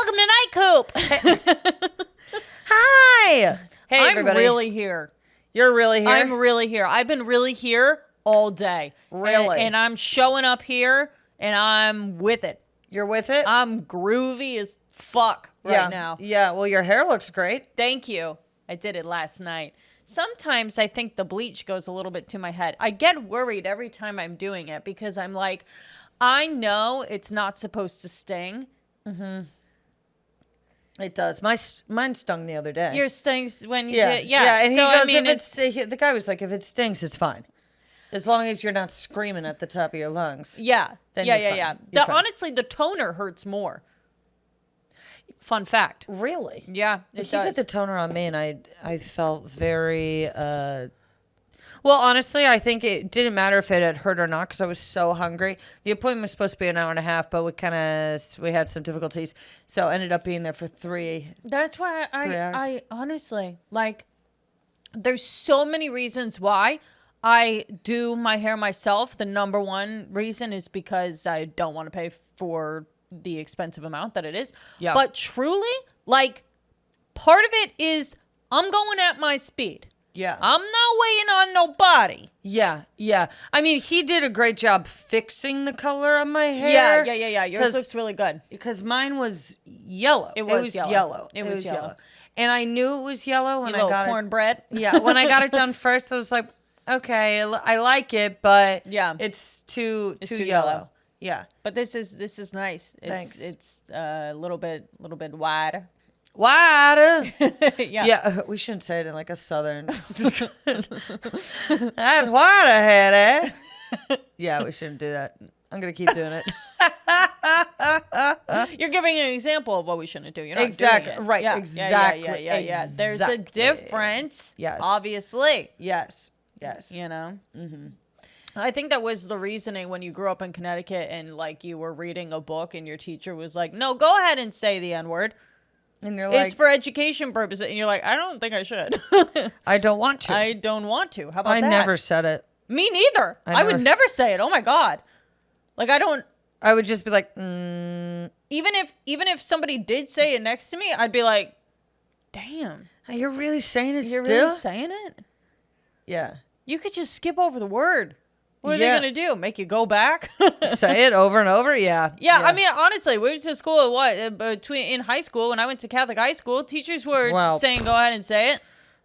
Welcome to NIGHTCOOP. Hi. Hey, everybody. I'm really here. You're really here? I'm really here. I've been really here all day. Really? And I'm showing up here, and I'm with it. You're with it? I'm groovy as fuck right now. Yeah, well, your hair looks great. Thank you. I did it last night. Sometimes I think the bleach goes a little bit to my head. I get worried every time I'm doing it because I'm like, I know it's not supposed to sting. Mm-hmm. It does. Mine stung the other day. Yours stings when you yeah. did. Yeah. Yeah, and so, he goes, I mean, the guy was like, if it stings, it's fine. As long as you're not screaming at the top of your lungs. Yeah. Then yeah, you're yeah, fine. yeah. You're fine. Honestly, the toner hurts more. Fun fact. Really? Yeah, it He does. put the toner on me, and I felt very... Well, honestly, I think it didn't matter if it had hurt or not because I was so hungry. The appointment was supposed to be an hour and a half, but we had some difficulties, so I ended up being there for 3. That's why 3 hours. I honestly, like, there's so many reasons why I do my hair myself. The number one reason is because I don't want to pay for the expensive amount that it is. Yeah. But truly, like, part of it is I'm going at my speed. Yeah. I'm not waiting on nobody. Yeah, yeah. I mean, he did a great job fixing the color of my hair. Yeah. Yours looks really good. Because mine was yellow. It was yellow. It was yellow. And I knew it was yellow when I got cornbread. it. Yeah, when I got it done first, I was like, okay, I like it, but yeah, it's too yellow. Yeah. But this is nice. Thanks. It's a little bit wider. Wider. Yeah. Yeah, we shouldn't say it in like a southern. That's wider head, eh? Yeah, we shouldn't do that. I'm going to keep doing it. You're giving an example of what we shouldn't do. You're not exactly. doing it. Right. Yeah. Exactly. Yeah. There's a difference. Yes. Obviously. Yes. You know? Mm-hmm. I think that was the reasoning when you grew up in Connecticut and, like, you were reading a book and your teacher was like, no, go ahead and say the N-word. And you're like, it's for education purposes. And you're like, I don't think I should. I don't want to. I don't want to. How about that? I never said it. Me neither. I would never say it. Oh my God. Like, I don't. I would just be like, Even if somebody did say it next to me, I'd be like, damn. You're really saying it You're still? really saying it? Yeah. You could just skip over the word. What are they going to do? Make you go back? Say it over and over? Yeah. Yeah. I mean, honestly, we went to school in high school, when I went to Catholic high school, teachers were saying go ahead and say it.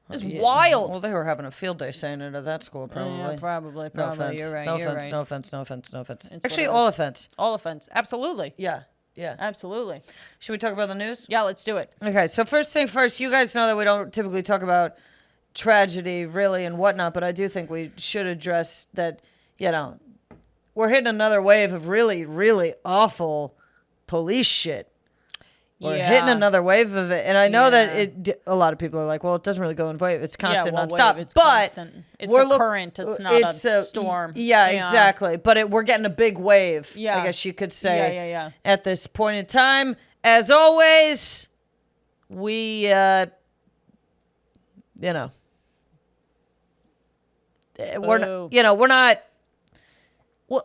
It was wild. Well, they were having a field day saying it at that school, probably. Yeah, probably. No offense. You're right. No you're offense. right. No offense. No offense. No offense. It's Actually, all offense. All offense. Absolutely. Yeah. Absolutely. Should we talk about the news? Yeah, let's do it. Okay, so first thing first, you guys know that we don't typically talk about tragedy, really, and whatnot, but I do think we should address that, we're hitting another wave of really, really awful police shit. We're hitting another wave of it. And I know that a lot of people are like, well, it doesn't really go in wave. It's constant, nonstop. It's but constant. It's a current. It's not a storm. Yeah, exactly. But we're getting a big wave, I guess you could say, Yeah. at this point in time. As always, we, we're not. Well,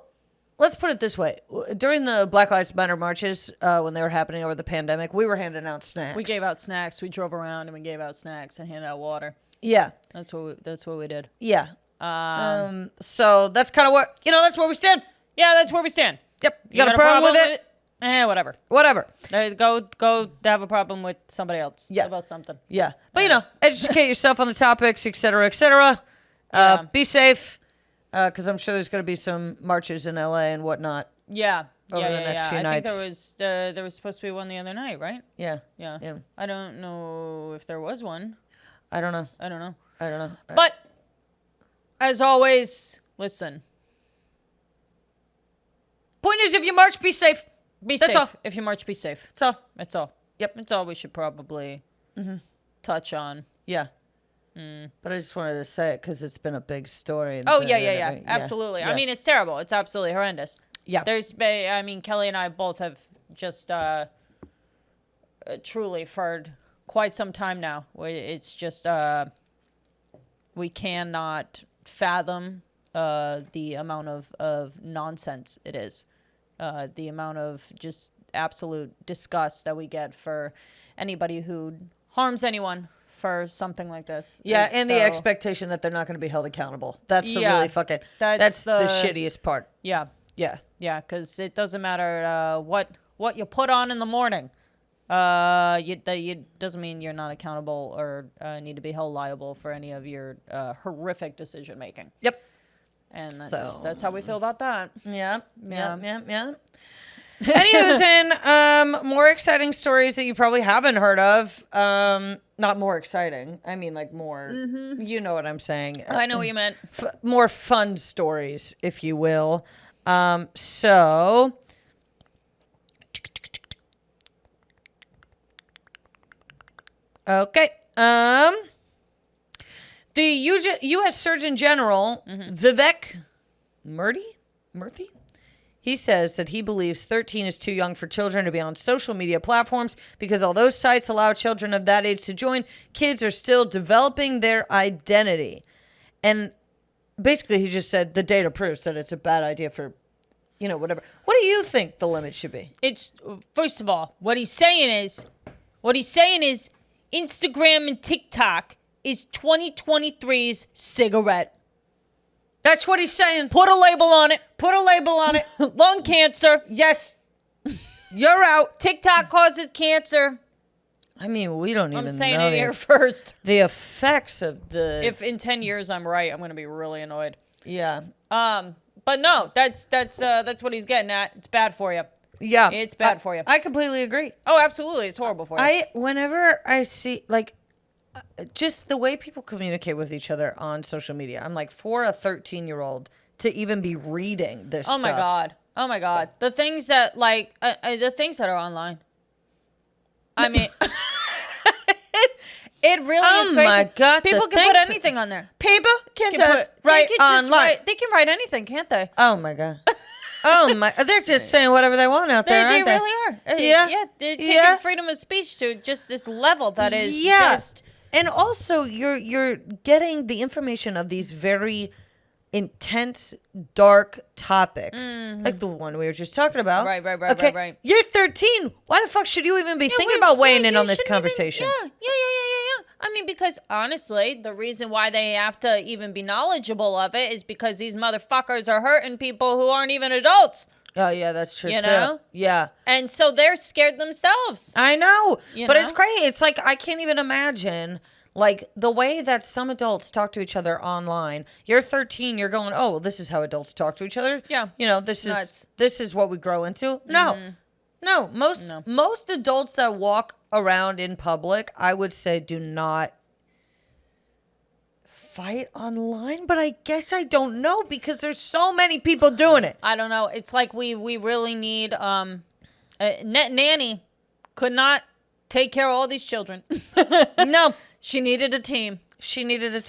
let's put it this way. During the Black Lives Matter marches, when they were happening over the pandemic, we were handing out snacks. We gave out snacks. We drove around and we gave out snacks and handed out water. Yeah. That's what we did. Yeah. So that's kind of what, that's where we stand. Yeah, that's where we stand. Yep. You got a problem with it? Whatever. Go have a problem with somebody else. Yeah. About something. Yeah. But, educate yourself on the topics, et cetera, et cetera. Be safe. Because I'm sure there's going to be some marches in LA and whatnot. Yeah. Over the next few nights. I think there was supposed to be one the other night, right? Yeah. I don't know if there was one. I don't know. But as always, listen. Point is, if you march, be safe. That's safe. All. If you march, be safe. That's all. Yep. That's all we should probably touch on. Yeah. But I just wanted to say it because it's been a big story. Oh, yeah. Absolutely. Yeah. I mean, it's terrible. It's absolutely horrendous. Yeah. Kelly and I both have just truly for quite some time now. It's just we cannot fathom the amount of nonsense it is. The amount of just absolute disgust that we get for anybody who harms anyone for something like this. Yeah, and the expectation that they're not going to be held accountable. That's the really fucking... That's the shittiest part. Yeah. Yeah. Yeah, because it doesn't matter what you put on in the morning. You doesn't mean you're not accountable or need to be held liable for any of your horrific decision making. Yep. And that's how we feel about that. Yeah. Anywho, more exciting stories that you probably haven't heard of. Not more exciting. I mean, like more. Mm-hmm. You know what I'm saying. I know what you meant. More fun stories, if you will. So. Okay. The U.S. Surgeon General, Vivek Murthy? He says that he believes 13 is too young for children to be on social media platforms because although sites allow children of that age to join, kids are still developing their identity. And basically he just said the data proves that it's a bad idea for, whatever. What do you think the limit should be? It's, first of all, what he's saying is Instagram and TikTok is 2023's cigarette. That's what he's saying. Put a label on it. Put a label on it. Lung cancer. Yes. You're out. TikTok causes cancer. I mean, we don't even know. I'm saying it here first. The effects of the... If in 10 years I'm right, I'm going to be really annoyed. Yeah. But no, that's what he's getting at. It's bad for you. Yeah. It's bad for you. I completely agree. Oh, absolutely. It's horrible for you. Whenever I see, just the way people communicate with each other on social media, I'm like, for a 13-year-old to even be reading this stuff. Oh my God. The things that, the things that are online. I mean, it really is crazy. Oh my God. People can put anything on there. People can just write online. They can write anything, can't they? Oh my God. Oh my! They're just saying whatever they want out there. They aren't they? really are. Yeah, they're taking freedom of speech to just this level that is just. And also, you're getting the information of these very intense, dark topics, like the one we were just talking about. Right. You're 13. Why the fuck should you even be thinking about weighing in on this conversation? Yeah. I mean, because honestly, the reason why they have to even be knowledgeable of it is because these motherfuckers are hurting people who aren't even adults. Oh, yeah, that's true, you too. know? Yeah. And so they're scared themselves. I know. But know? It's crazy. It's like, I can't even imagine, the way that some adults talk to each other online. You're 13, you're going, oh, well, this is how adults talk to each other. Yeah. This is what we grow into. No, most adults that walk around in public, I would say, do not fight online, but I guess I don't know because there's so many people doing it. I don't know. It's like we really need a net nanny could not take care of all these children. No, she needed a team. She needed a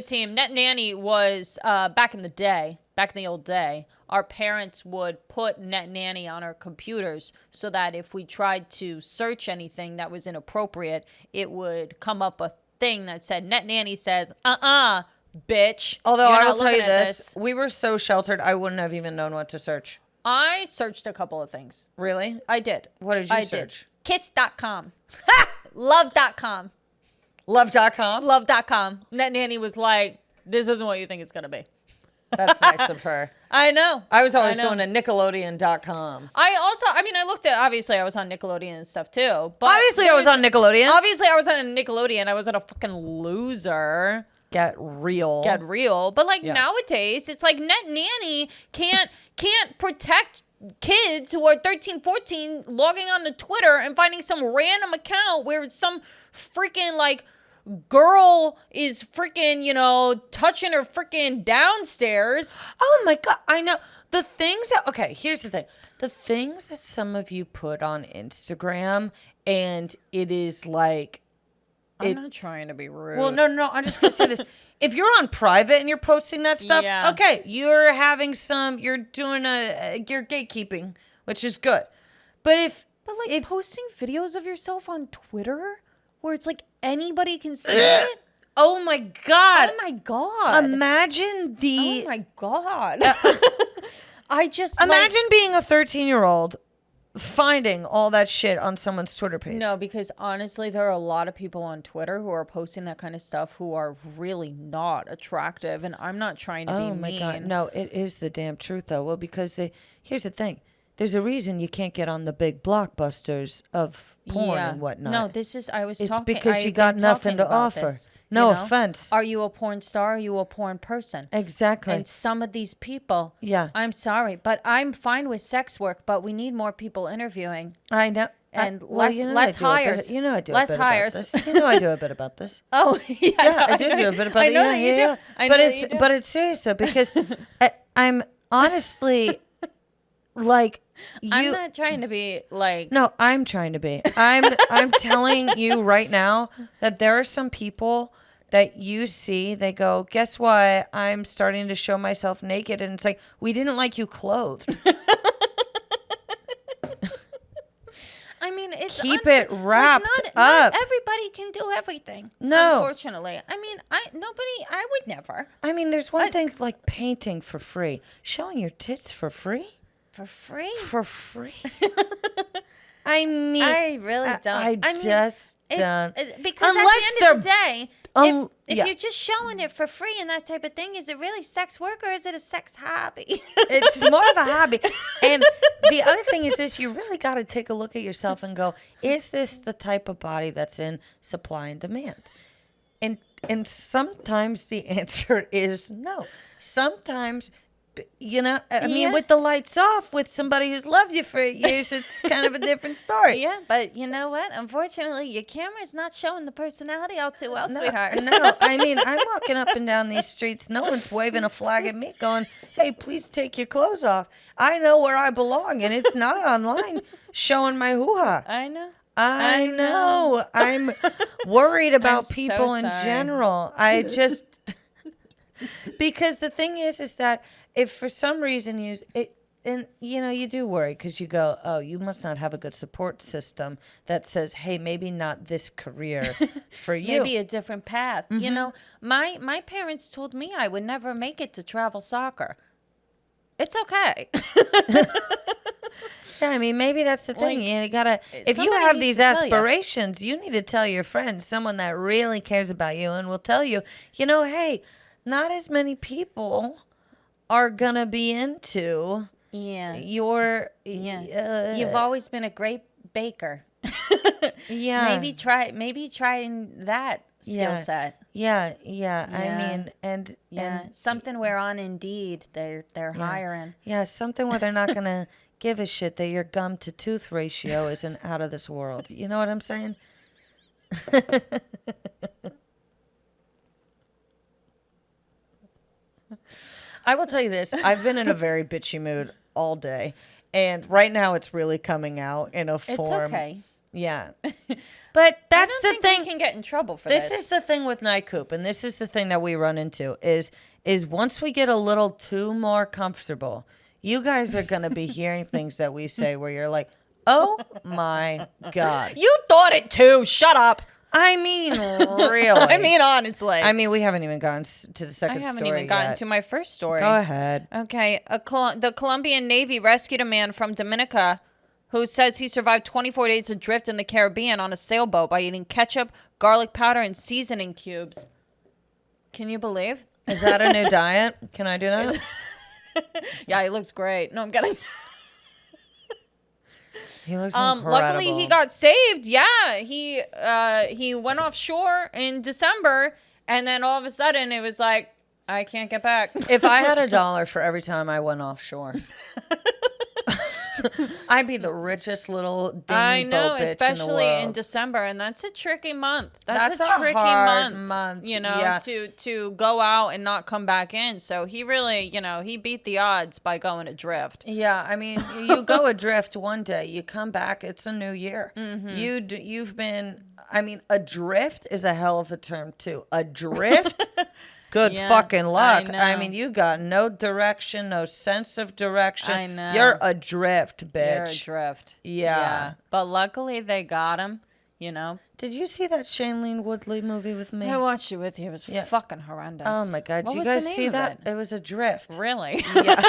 team. Net nanny was back in the old day. Our parents would put Net Nanny on our computers so that if we tried to search anything that was inappropriate, it would come up a thing that said, Net Nanny says, bitch. Although I will tell you this, we were so sheltered, I wouldn't have even known what to search. I searched a couple of things. Really? I did. What did you search? Kiss.com. Love.com. Love.com? Love.com. Net Nanny was like, this isn't what you think it's going to be. That's nice of her. I know. I was always going to Nickelodeon.com. I looked at, obviously I was on Nickelodeon and stuff too. But obviously I was on Nickelodeon. Obviously I was on a Nickelodeon. I wasn't a fucking loser. Get real. But nowadays, it's like Net Nanny can't protect kids who are 13, 14 logging on to Twitter and finding some random account where some freaking girl is freaking, touching her freaking downstairs. Oh my God. I know. The things that, okay, here's the thing. The things that some of you put on Instagram and it is like. I'm not trying to be rude. Well, no. I'm just going to say this. If you're on private and you're posting that stuff, okay, you're doing you're gatekeeping, which is good. But if posting videos of yourself on Twitter where it's like anybody can see it. Oh my God. Oh my God. Imagine Oh my God. I just imagine being a 13-year-old finding all that shit on someone's Twitter page. No, because honestly, there are a lot of people on Twitter who are posting that kind of stuff who are really not attractive, and I'm not trying to be Oh my mean. God. No, it is the damn truth though. Well, because here's the thing. There's a reason you can't get on the big blockbusters of porn and whatnot. No, this is It's because you got nothing to offer. No offense. Are you a porn star? Are you a porn person? Exactly. And some of these people, Yeah. I'm sorry, but I'm fine with sex work, but we need more people interviewing. I know. And well, less hires. You know I do less a bit hires. about this. You know I do a bit about this. Oh, yeah. Yeah, I do a bit about I it. know Yeah, that you yeah, do. yeah. I But know it's that you do. but it's serious though because I'm honestly like I'm not trying to be like. No, I'm trying to be. I'm telling you right now that there are some people that you see, they go, guess what? I'm starting to show myself naked. And it's like, we didn't like you clothed. I mean, it's Keep it wrapped not up. Everybody can do everything. No. Unfortunately. I mean, I would never. I mean, there's one thing like painting for free. Showing your tits for free? For free? For free? I mean, I really don't. I mean, just don't. Because Unless at the end of the day, if yeah. you're just showing it for free and that type of thing, is it really sex work or is it a sex hobby? It's more of a hobby. And the other thing is this, you really got to take a look at yourself and go, is this the type of body that's in supply and demand? And sometimes the answer is no. Sometimes, you know, I mean, with the lights off, with somebody who's loved you for 8 years, it's kind of a different story. Yeah, but you know what? Unfortunately, your camera's not showing the personality all too well, sweetheart. No, I mean, I'm walking up and down these streets. No one's waving a flag at me going, hey, please take your clothes off. I know where I belong, and it's not online showing my hoo-ha. I know. I know. I'm worried about I'm people so in sorry. general. I just... Because the thing is that if for some reason you do worry because you go, oh, you must not have a good support system that says, hey, maybe not this career for you. Maybe a different path. You know, my parents told me I would never make it to travel soccer. It's okay. Yeah, I mean, maybe that's the thing. Like, You gotta, if you somebody have needs these to tell you. aspirations, you need to tell your friends, someone that really cares about you and will tell you, you know, hey, not as many people are gonna be into Yeah. your You've always been a great baker. yeah Maybe trying that skill set. yeah. I Yeah. mean, and Something where on Indeed they're hiring. yeah, something where they're not gonna give a shit that your gum to tooth ratio isn't out of this world. You know what I'm saying? I will tell you this. I've been in a very bitchy mood all day. And right now it's really coming out in a form. It's okay. Yeah. But that's I don't the think thing. we can get in trouble for This this. is the thing with NIGHTCOOP, and this is the thing that we run into is once we get a little too more comfortable, you guys are going to be hearing things that we say where you're like, oh my God. You thought it too. Shut up. I mean, really. I mean, honestly. I mean, we haven't even gotten to the I second haven't story even gotten yet. to my first story. Go ahead. Okay. The Colombian Navy rescued a man from Dominica who says he survived 24 days adrift in the Caribbean on a sailboat by eating ketchup, garlic powder, and seasoning cubes. Can you believe? Is that a new diet? Can I do that? Yeah, he looks great. No, I'm kidding. He looks incredible. Luckily he got saved. Yeah, he went offshore in December, and then all of a sudden it was like, I can't get back. If I had $1 for every time I went offshore, I'd be the richest little dingy I know, boat bitch especially in the world. in December, and that's a tricky month. That's a tricky hard month. You know, yeah. to go out and not come back in. So he really, he beat the odds by going adrift. Yeah, I mean, you go adrift one day, you come back, it's a new year. Mm-hmm. You've been, I mean, adrift is a hell of a term too. Adrift, good Yeah, fucking luck. I I know. mean, you got no direction, no sense of direction. I know. You're adrift, You're bitch. adrift. Yeah. But luckily they got him. Did you see that Shailene Woodley movie with me? I watched it with you. It was Yeah. fucking horrendous. Oh my God! What Did you was the guys name see of that? it? It was Adrift. Really? Yeah.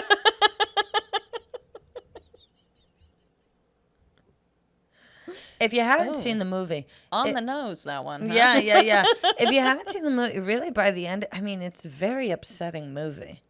If you haven't Ooh. seen the movie, On the nose, that one. Huh? yeah. If you haven't seen the movie, really, by the end, I mean, it's a very upsetting movie.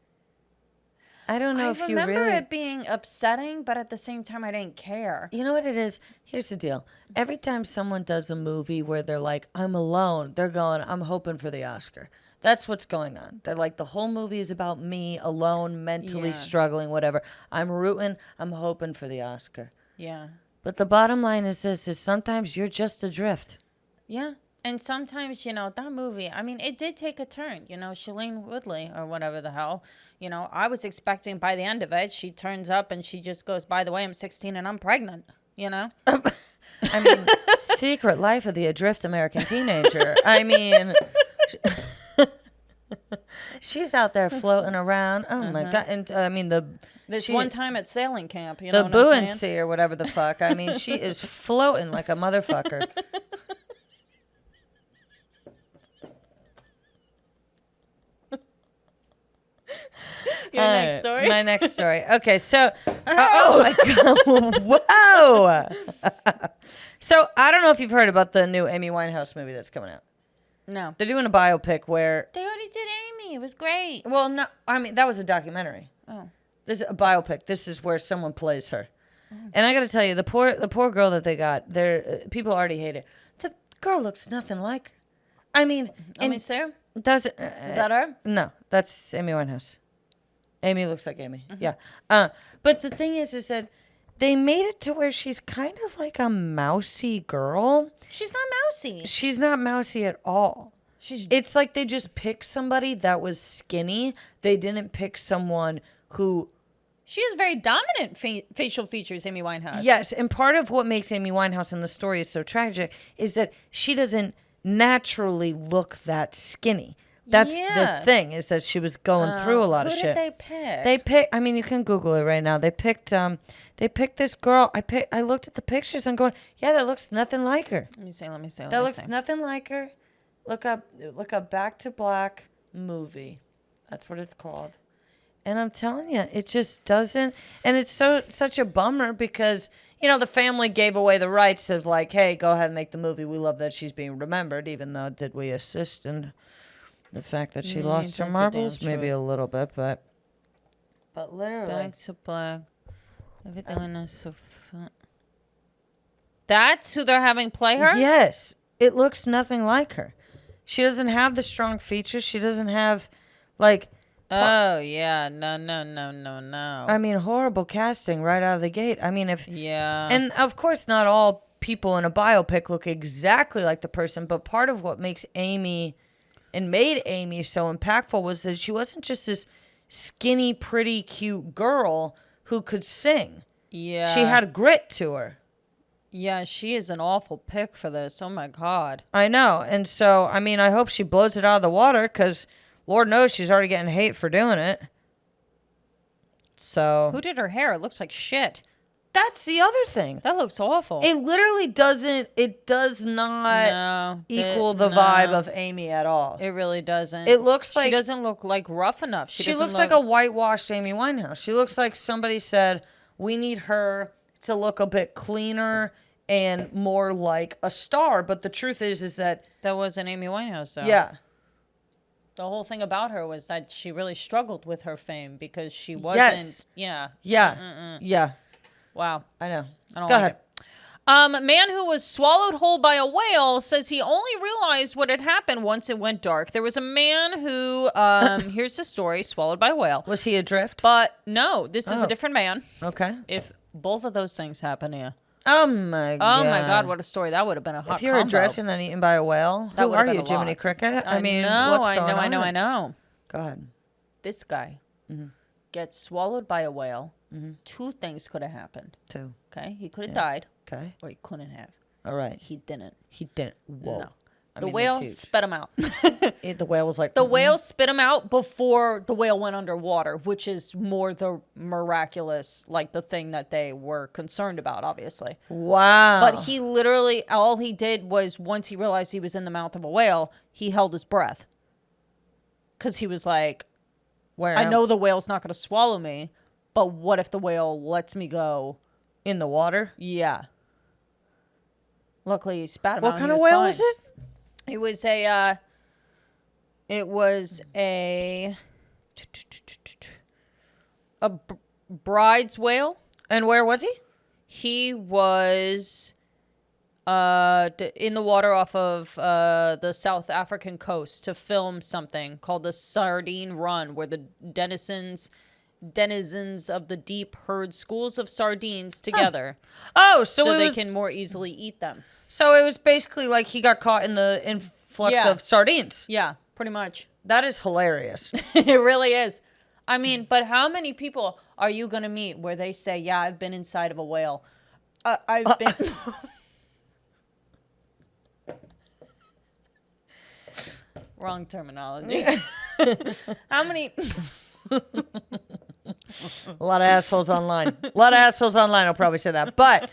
I don't know if you remember really. it being upsetting, but at the same time, I didn't care. You know what it is? Here's the deal. Every time someone does a movie where they're like, I'm alone, they're going, I'm hoping for the Oscar. That's what's going on. They're like, the whole movie is about me alone, mentally struggling, whatever. I'm rooting, I'm hoping for the Oscar. Yeah. But the bottom line is this, is sometimes you're just adrift. Yeah. And sometimes, that movie, I mean, it did take a turn. Shailene Woodley or whatever the hell, I was expecting by the end of it, she turns up and she just goes, by the way, I'm 16 and I'm pregnant, I mean, Secret Life of the Adrift American Teenager. I mean, she's out there floating around. Oh, my God. And, I mean, one time at sailing camp, the buoyancy or whatever the fuck. I mean, she is floating like a motherfucker. Next story? My next story. Okay, so, oh my God, whoa. So, I don't know if you've heard about the new Amy Winehouse movie that's coming out. No. They're doing a biopic where... They already did Amy. It was great. Well, no, I mean, that was a documentary. Oh. This is a biopic. This is where someone plays her. And I got to tell you, the poor girl that they got, people already hate it. The girl looks nothing like her. I mean... Let me see her. Does it? Is that her? No, that's Amy Winehouse. Amy looks like Amy. Yeah. But the thing is that they made it to where she's kind of like a mousy girl. She's not mousy. She's not mousy at all. It's like they just picked somebody that was skinny. They didn't pick someone who... She has very dominant facial features, Amy Winehouse. Yes, and part of what makes Amy Winehouse in the story is so tragic is that she doesn't naturally look that skinny. That's the thing, is that she was going through a lot of shit. Who did they pick? They picked, I mean, you can Google it right now. They picked this girl. I looked at the pictures and going, yeah, that looks nothing like her. Let me see. That looks nothing like her. Look up Back to Black movie. That's what it's called. And I'm telling you, it just doesn't. And it's such a bummer because, the family gave away the rights of like, hey, go ahead and make the movie. We love that she's being remembered, even though did we assist in the fact that she lost her marbles? Maybe a little bit, but literally. Back to Black. Everything I know is so fun. That's who they're having play her? Yes. It looks nothing like her. She doesn't have the strong features. She doesn't have, like... Oh, yeah. No. I mean, horrible casting right out of the gate. I mean, Yeah. And, of course, not all people in a biopic look exactly like the person, but part of what makes Amy... and made Amy so impactful was that she wasn't just this skinny, pretty, cute girl who could sing. Yeah. She had grit to her. Yeah, she is an awful pick for this. Oh, my God. I know. And so, I mean, I hope she blows it out of the water because Lord knows she's already getting hate for doing it. So. Who did her hair? It looks like shit. That's the other thing. That looks awful. It literally doesn't, it does not equal the vibe of Amy at all. It really doesn't. It looks like... She doesn't look like rough enough. She looks like a whitewashed Amy Winehouse. She looks like somebody said, we need her to look a bit cleaner and more like a star. But the truth is that... That wasn't Amy Winehouse, though. Yeah. The whole thing about her was that she really struggled with her fame because she wasn't... Yes. Yeah. Yeah. Wow. I know. Go ahead. A man who was swallowed whole by a whale says he only realized what had happened once it went dark. There was a man who, here's the story, swallowed by a whale. Was he adrift? But no, this is a different man. Okay. If both of those things happen to you. Oh my God. Oh my God, what a story. That would have been a hot If you're adrift and then eaten by a whale, who are you, Jiminy Cricket? I mean, what's going on? I know. Go ahead. This guy gets swallowed by a whale. Two things could have happened. Two. Okay. He could have died. Okay. Or he couldn't have. All right. He didn't. He didn't. Whoa. No. The whale spit him out. The whale was like... The whale spit him out before the whale went underwater, which is more the miraculous, like the thing that they were concerned about, obviously. Wow. But he literally, all he did was once he realized he was in the mouth of a whale, he held his breath. Because he was like, I know the whale's not going to swallow me, but what if the whale lets me go? In the water? Yeah. Luckily, he spat him What out. kind of whale was it? It was a. It was a bride's whale. And where was he? He was in the water off of the South African coast to film something called the Sardine Run, where the denizens of the deep herd schools of sardines together. Oh, so they can more easily eat them. So it was basically like he got caught in the influx of sardines. Yeah, pretty much. That is hilarious. It really is. I mean, but how many people are you going to meet where they say, yeah, I've been inside of a whale? I've been... Wrong terminology. How many... A lot of assholes online. A lot of assholes online will probably say that. But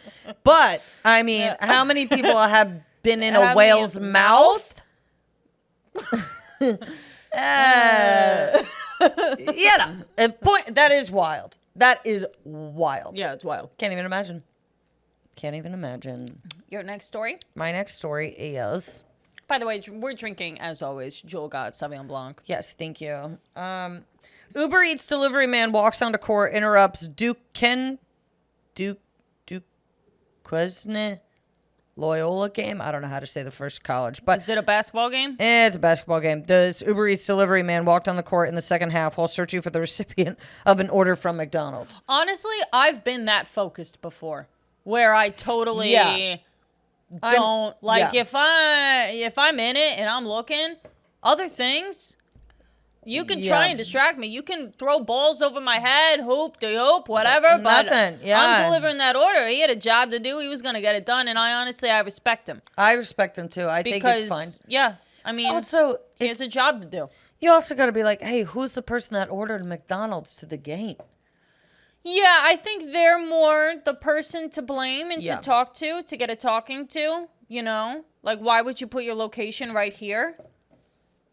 I mean, how many people have been in a whale's mouth? That is wild. That is wild. Yeah, it's wild. Can't even imagine. Can't even imagine. Your next story? My next story is... By the way, we're drinking, as always, Jewel God Sauvignon Blanc. Yes, thank you. Uber Eats delivery man walks onto court, interrupts Duquesne Loyola game. I don't know how to say the first college, but is it a basketball game? It's a basketball game. This Uber Eats delivery man walked on the court in the second half while searching for the recipient of an order from McDonald's. Honestly, I've been that focused before, where I totally don't if I'm in it and I'm looking, other things. You can try and distract me. You can throw balls over my head, hoop de hoop, whatever. Nothing. But I'm delivering that order. He had a job to do. He was going to get it done. And I respect him. I respect him too. I think it's fine. Yeah. I mean, also, he has a job to do. You also got to be like, hey, who's the person that ordered McDonald's to the game? Yeah, I think they're more the person to blame and to talk to get a talking to, you know? Like, why would you put your location right here?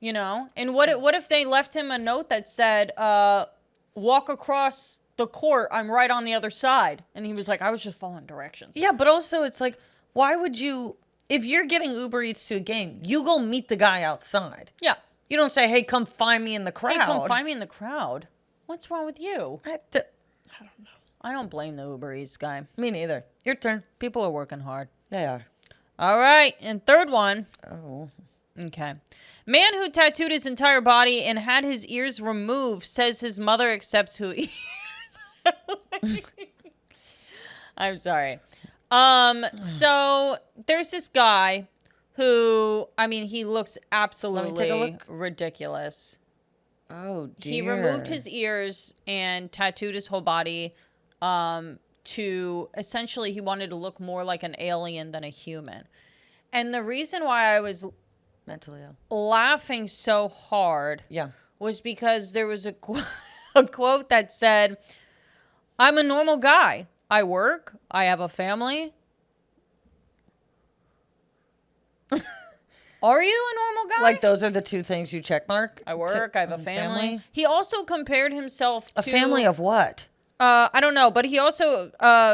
You know, and what if they left him a note that said, walk across the court, I'm right on the other side. And he was like, I was just following directions. Yeah, but also it's like, why would you, if you're getting Uber Eats to a game, you go meet the guy outside. Yeah. You don't say, hey, come find me in the crowd. Hey, come find me in the crowd. What's wrong with you? I don't know. I don't blame the Uber Eats guy. Me neither. Your turn. People are working hard. They are. All right. And third one. Oh. Okay. Man who tattooed his entire body and had his ears removed says his mother accepts who he is. I'm sorry. So there's this guy who, I mean, he looks absolutely ridiculous. Oh, dear. He removed his ears and tattooed his whole body to essentially he wanted to look more like an alien than a human. And the reason why I was mentally ill laughing so hard was because there was a quote that said, I'm a normal guy. I work. I have a family. Are you a normal guy? Like those are the two things you check mark? I work. I have a family. He also compared himself to... A family of what? I don't know, but he also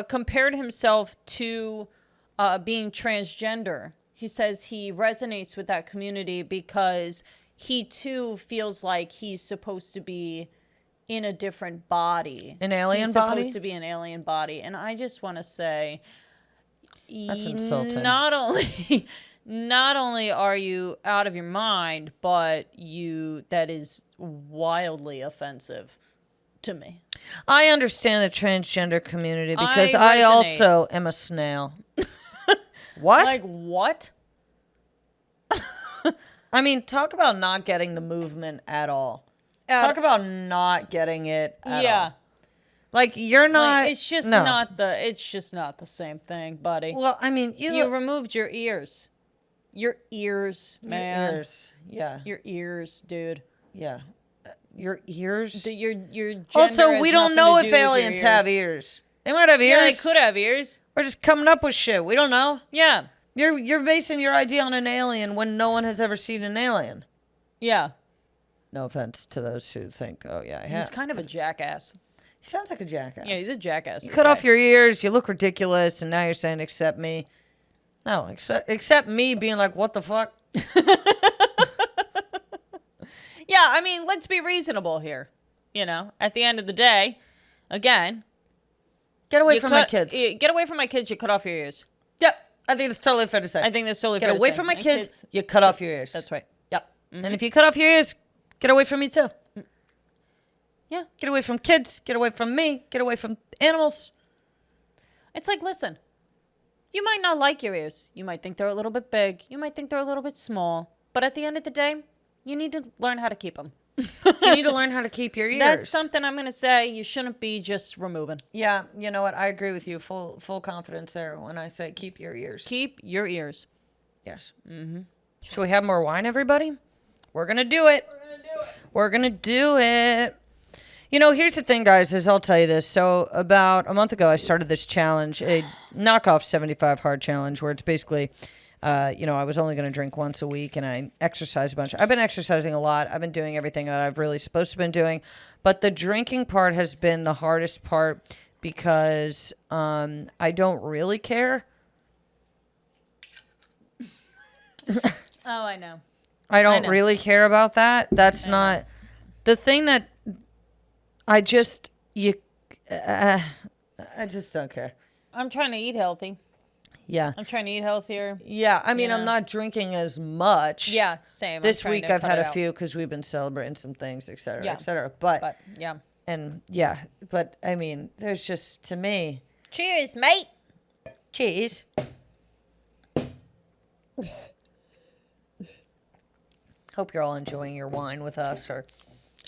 compared himself to being transgender. He says he resonates with that community because he too feels like he's supposed to be in a different body. An alien he's body? Supposed to be an alien body. And I just want to say, that's insulting. Not only are you out of your mind, but that is wildly offensive to me. I understand the transgender community because I also am a snail. What? Like what? I mean, talk about not getting the movement at all. Talk about not getting it at all. Like you're not. Like, it's just not the same thing, buddy. Well, I mean, you removed your ears. Your ears, man. Your ears. Yeah. Your ears, dude. Yeah. Your ears. Your gender also, we don't know if aliens ears. have ears. They might have ears. Yeah, they could have ears. We're just coming up with shit. We don't know. Yeah. You're basing your idea on an alien when no one has ever seen an alien. Yeah. No offense to those who think, oh yeah, I have. He's kind of a jackass. He sounds like a jackass. Yeah, he's a jackass. You cut off your ears, you look ridiculous, and now you're saying accept me. No, except me being like, what the fuck? Yeah, I mean, let's be reasonable here. You know, at the end of the day, again, Get away from my kids. Get away from my kids. You cut off your ears. Yep. I think that's totally fair to say. I think that's totally Get fair to away say. from my kids, you cut off your ears. That's right. Yep. And if you cut off your ears, get away from me too. Yeah. Get away from kids. Get away from me. Get away from animals. It's like, listen, you might not like your ears. You might think they're a little bit big. You might think they're a little bit small. But at the end of the day, you need to learn how to keep them. You need to learn how to keep your ears. That's something I'm going to say you shouldn't be just removing. Yeah, you know what? I agree with you. Full confidence there when I say keep your ears. Keep your ears. Yes. Mm-hmm. Should we have more wine, everybody? We're going to do it. We're going to do it. You know, here's the thing, guys, is I'll tell you this. So about a month ago, I started this challenge, a knockoff 75 hard challenge, where it's basically, I was only going to drink once a week, and I exercise a bunch. I've been exercising a lot. I've been doing everything that I've really supposed to been doing. But the drinking part has been the hardest part because I don't really care. Oh, I know. I don't really care about that. That's not the thing that I just don't care. I'm trying to eat healthy. Yeah. I'm trying to eat healthier. Yeah. I mean, know. I'm not drinking as much. Yeah, same. This week I've had a few because we've been celebrating some things, et cetera, et cetera. But yeah. And yeah, but I mean, there's just, to me. Cheers, mate. Cheers. Hope you're all enjoying your wine with us or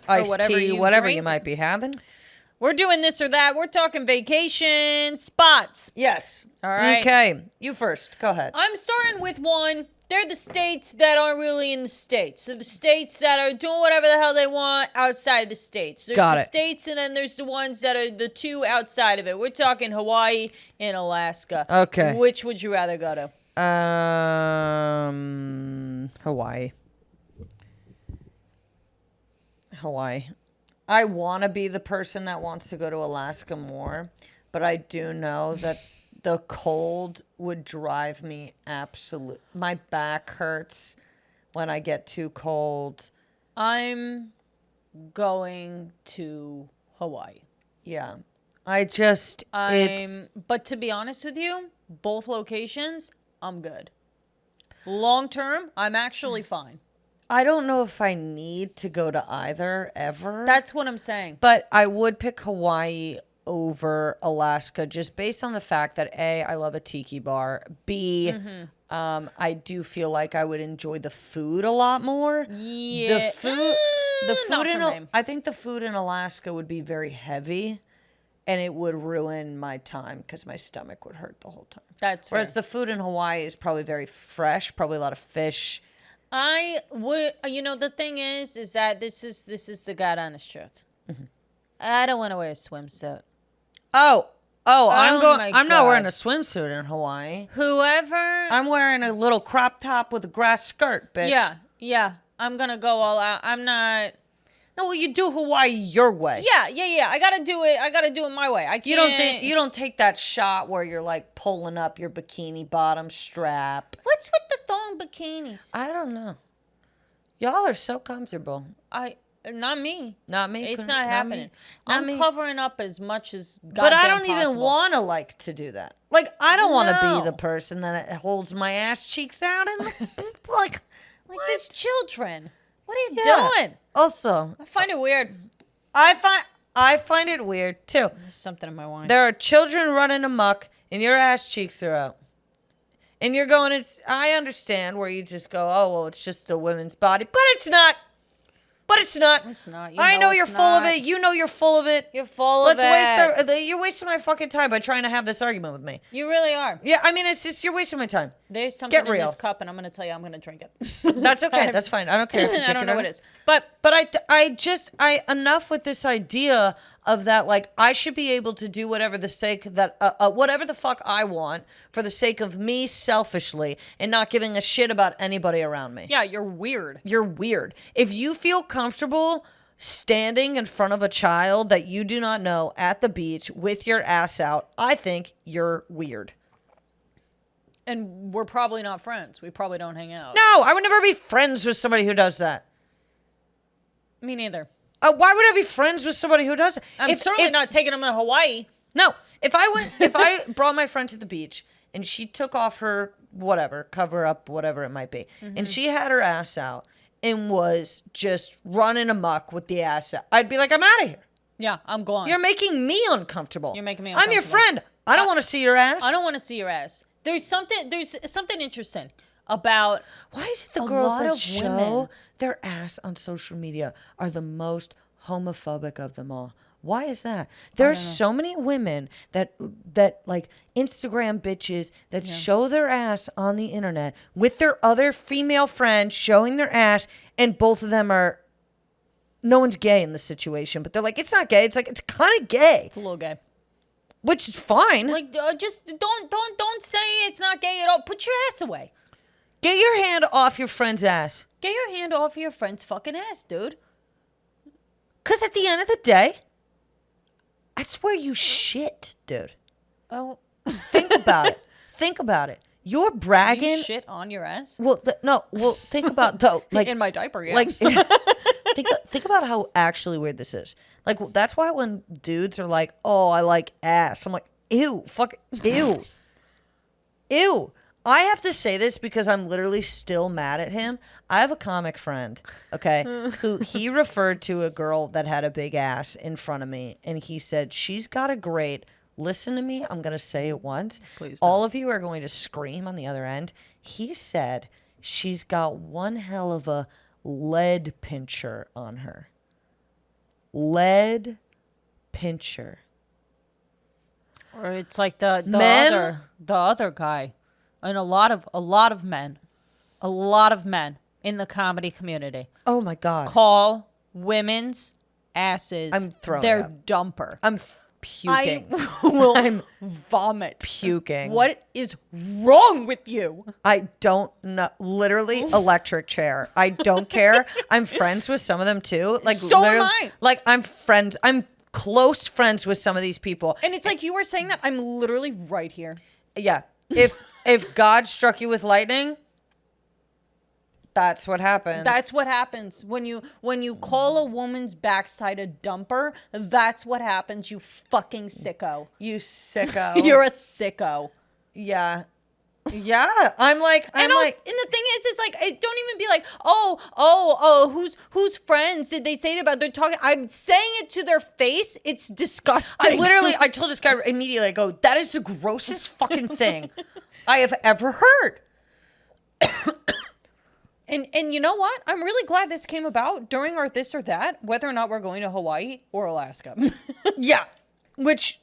iced tea, whatever you might be having. We're doing this or that. We're talking vacation spots. Yes. All right. Okay. You first. Go ahead. I'm starting with one. They're the states that aren't really in the states. So the states that are doing whatever the hell they want outside the states. There's Got the it. states, and then there's the ones that are the two outside of it. We're talking Hawaii and Alaska. Okay. Which would you rather go to? Hawaii. I want to be the person that wants to go to Alaska more, but I do know that the cold would drive me absolute. My back hurts when I get too cold. I'm going to Hawaii. Yeah. But to be honest with you, both locations, I'm good. Long term, I'm actually fine. I don't know if I need to go to either ever. That's what I'm saying. But I would pick Hawaii over Alaska just based on the fact that A, I love a tiki bar. B, I do feel like I would enjoy the food a lot more. Yeah. I think the food in Alaska would be very heavy, and it would ruin my time because my stomach would hurt the whole time. That's Whereas fair. the food in Hawaii is probably very fresh, probably a lot of fish. I would, the thing is that this is the God honest truth. I don't want to wear a swimsuit. I'm my not wearing God. a swimsuit in Hawaii. Whoever. I'm wearing a little crop top with a grass skirt, bitch. Yeah. I'm gonna go all out. I'm not. No, well, you do Hawaii your way. Yeah. I gotta do it my way. I can't. You don't take that shot where you're like pulling up your bikini bottom strap. What's with the thong bikinis? I don't know. Y'all are so comfortable. Not me. Not me. It's not happening. Not I'm covering up as much as goddamn But I don't possible. even want to like to do that. Like, I don't want to No. be the person that holds my ass cheeks out and like there's children. What are you Yeah. doing? Also, I find it weird. I find it weird too. There's something in my wine. There are children running amok and your ass cheeks are out. And you're going, I understand where you just go, oh, well, it's just a women's body. But it's not. It's not. I know you're full of it. You know you're full of it. You're full of it. You're wasting my fucking time by trying to have this argument with me. You really are. Yeah, I mean, it's just, you're wasting my time. There's something Get in real. this cup, and I'm going to tell you I'm going to drink it. That's okay. That's fine. I don't care if you I drink don't it know or what not. it is. But I enough with this idea of that, like, I should be able to do whatever the fuck I want for the sake of me selfishly and not giving a shit about anybody around me. yeah, you're weird. You're weird. If you feel comfortable standing in front of a child that you do not know at the beach with your ass out, I think you're weird. And we're probably not friends. We probably don't hang out. No, I would never be friends with somebody who does that. Me neither. Why would I be friends with somebody who does it? I'm certainly not taking them to Hawaii. No, if I brought my friend to the beach and she took off her whatever, cover up, whatever it might be, and she had her ass out and was just running amok with the ass out, I'd be like, I'm out of here. Yeah, I'm gone. You're making me uncomfortable. You're making me I'm your uncomfortable. friend. I don't want to see your ass. I don't want to see your ass. There's something interesting about Why is it the a girls lot that of show women. their ass on social media are the most homophobic of them all? Why is that? There's so many women that like Instagram bitches that show their ass on the internet with their other female friends showing their ass, and both of them are, no one's gay in the situation, but they're like, it's not gay. It's like, it's kind of gay, It's a little gay. which is fine. Like, just don't say it's not gay at all. Put your ass away. Get your hand off your friend's ass. Get your hand off your friend's fucking ass, dude. Because at the end of the day, that's where you shit, dude. Oh, Think about it. Think about it. You're bragging. you shit on your ass? Well, no. Well, think about like In my diaper, yeah. like think about how actually weird this is. Like that's why when dudes are like, "Oh, I like ass," I'm like, "Ew, fuck, ew, ew." I have to say this because I'm literally still mad at him. I have a comic friend, okay, who he referred to a girl that had a big ass in front of me, and he said, "She's got a great." Listen to me. I'm going to say it once. Please All of you are going to scream on the other end. He said she's got one hell of a lead pincher on her. Lead pincher. Or it's like the Men? other guy, and a lot of men in the comedy community Oh my God. call women's asses I'm throwing their up. dumper. I'm puking. I'm vomit. puking. What is wrong with you? I don't know. Literally electric chair. I don't care. I'm friends with some of them too. Like So am literally- I. Like I'm close friends with some of these people. And it's like you were saying that I'm literally right here. Yeah. If God struck you with lightning, that's what happens. That's what happens when you call a woman's backside a dumper. That's what happens. You fucking sicko. you sicko. You're a sicko. Yeah. Yeah. I'm like And the thing is like, I don't even be like, whose friends did they say it about? They're talking. I'm saying it to their face. It's disgusting. I told this guy immediately, I go, that is the grossest fucking thing I have ever heard. And you know what? I'm really glad this came about during our this or that, whether or not we're going to Hawaii or Alaska. Yeah. Which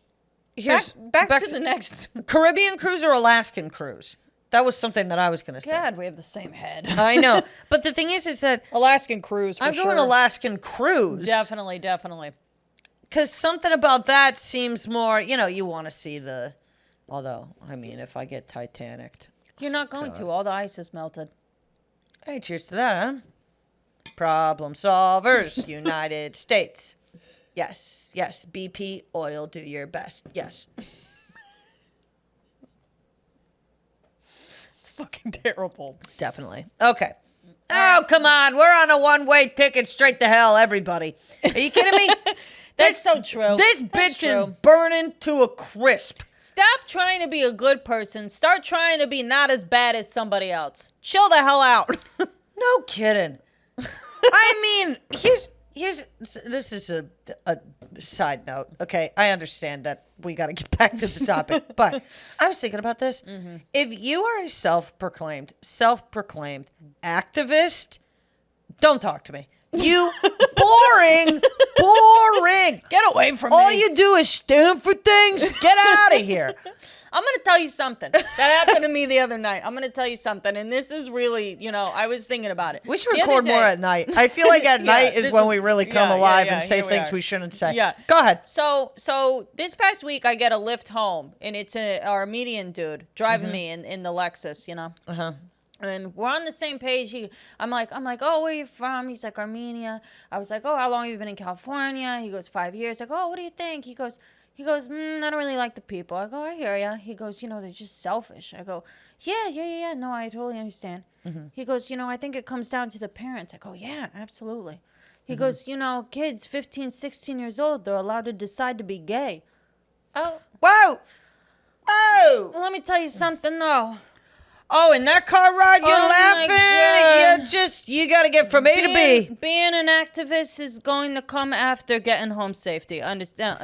here's back to the next. Caribbean cruise or Alaskan cruise. That was something that I was going to say. God, we have the same head. I know. But the thing is that Alaskan cruise. For I'm sure. going Alaskan cruise. Definitely. Because something about that seems more, you want to see although, I mean, if I get Titanic. You're not going to. All the ice is melted. Hey, cheers to that, huh? Problem solvers, United States. Yes, BP oil, do your best. Yes. It's fucking terrible. Definitely. Okay. Oh, come on. We're on a one-way ticket straight to hell, everybody. Are you kidding me? That's so true. This That's bitch is true. burning to a crisp. Stop trying to be a good person. Start trying to be not as bad as somebody else. Chill the hell out. No kidding. I mean, this is a side note. Okay, I understand that we got to get back to the topic, but I was thinking about this. Mm-hmm. If you are a self-proclaimed activist, don't talk to me. You boring. Get away from me. All you do is stand for things. Get out of here. I'm going to tell you something. That happened to me the other night. I'm going to tell you something. And this is really, I was thinking about it. We should The other record more day- at night. I feel like at night is this when is- we really come yeah, alive yeah, and say here we things are. we shouldn't say. Yeah. Go ahead. So this past week I get a lift home, and it's an Armenian dude driving me in the Lexus, Uh-huh. And we're on the same page. I'm like, oh, where are you from? He's like, Armenia. I was like, oh, how long have you been in California? He goes, 5 years. I go, oh, what do you think? He goes, I don't really like the people. I go, I hear ya. He goes, they're just selfish. I go, Yeah. No, I totally understand. He goes, I think it comes down to the parents. I go, yeah, absolutely. He goes, kids 15, 16 years old, they're allowed to decide to be gay. Oh. Whoa! Oh! Let me tell you something, though. Oh, in that car ride, you're Oh, my laughing. You got to get from A to B. Being an activist is going to come after getting home safely.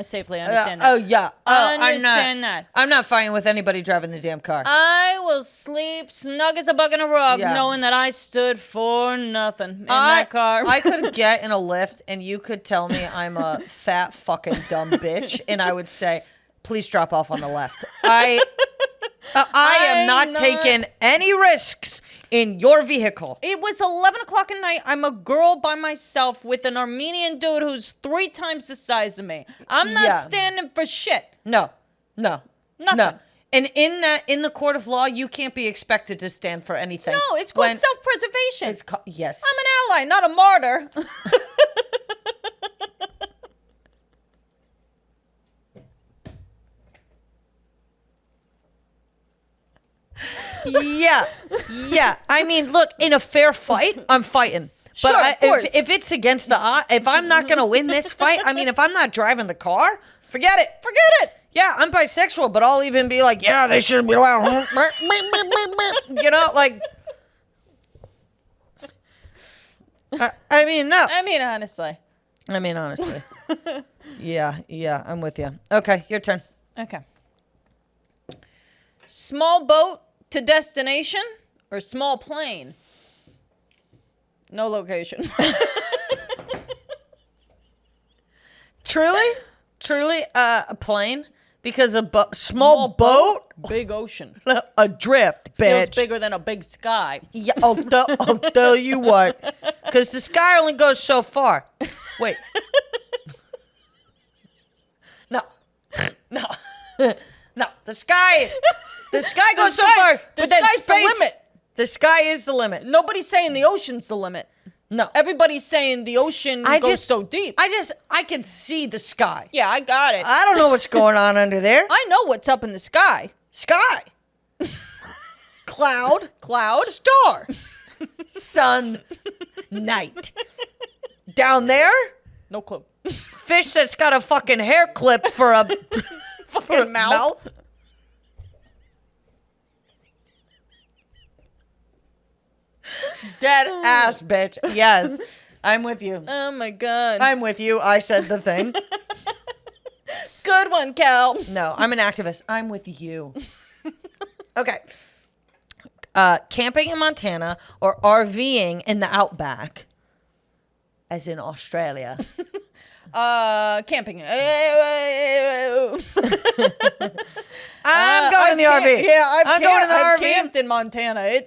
Safely, understand that. Oh, yeah. Understand that. I'm not fighting with anybody driving the damn car. I will sleep snug as a bug in a rug, knowing that I stood for nothing in that car. I could get in a Lyft, and you could tell me I'm a fat fucking dumb bitch, and I would say, please drop off on the left. I am not taking any risks in your vehicle. It was 11 o'clock at night. I'm a girl by myself with an Armenian dude who's 3 times the size of me. I'm not standing for shit. No. Nothing. No. And in the court of law, you can't be expected to stand for anything. No, it's called self-preservation. Yes. I'm an ally, not a martyr. Yeah. I mean, look, in a fair fight, I'm fighting. But Sure, of course. if it's against the odds, if I'm not going to win this fight, I mean, if I'm not driving the car, forget it. Yeah, I'm bisexual, but I'll even be like, yeah, they shouldn't be allowed. Like. I mean, no. I mean, honestly. Yeah, I'm with you. Okay, your turn. Okay. Small boat to destination or small plane? No location. Truly, a plane because a small boat, big ocean. Adrift, bitch. Feels bigger than a big sky. Yeah, I'll tell you what, because the sky only goes so far. Wait. No. The sky goes so far. The But then sky's the space, limit. The sky is the limit. Nobody's saying the ocean's the limit. No. Everybody's saying the ocean goes so deep. I can see the sky. Yeah, I got it. I don't know what's going on under there. I know what's up in the sky. Sky. Cloud. Star. Sun. Night. Down there, No clue. fish that's got a fucking hair clip for a fucking mouth. Dead ass bitch. Yes. I'm with you. Oh my God. I'm with you. I said the thing. Good one, Cal. No, I'm an activist. I'm with you. Okay. Camping in Montana or RVing in the outback, as in Australia. Camping. I'm going in the RV. Yeah, I'm going in the I've RV. camped in Montana.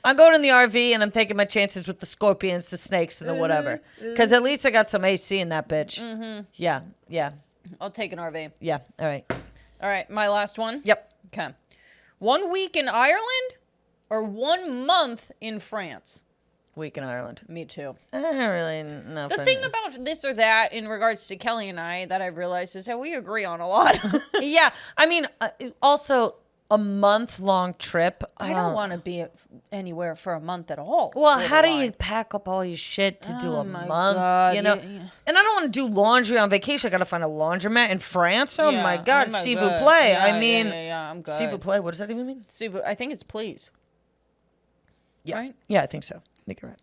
I'm going in the RV and I'm taking my chances with the scorpions, the snakes, and the whatever. Because at least I got some AC in that bitch. Mm-hmm. Yeah. I'll take an RV. Yeah. All right. All right, my last one. Yep. Okay. 1 week in Ireland or 1 month in France? Week in Ireland. Me too. I don't really know. The thing about this or that in regards to Kelly and I that I've realized is that we agree on a lot. Yeah. I mean, also a month-long trip. I don't want to be anywhere for a month at all. Well, how do you pack up all your shit to do a month? God, you know, yeah. And I don't want to do laundry on vacation. I got to find a laundromat in France. Oh Yeah, my God, oh my s'il God. vous plaît. Yeah, I mean, yeah, I'm good. s'il vous plaît. What does that even mean? I think it's please. Yeah, Right? yeah, I think so. I think you're right.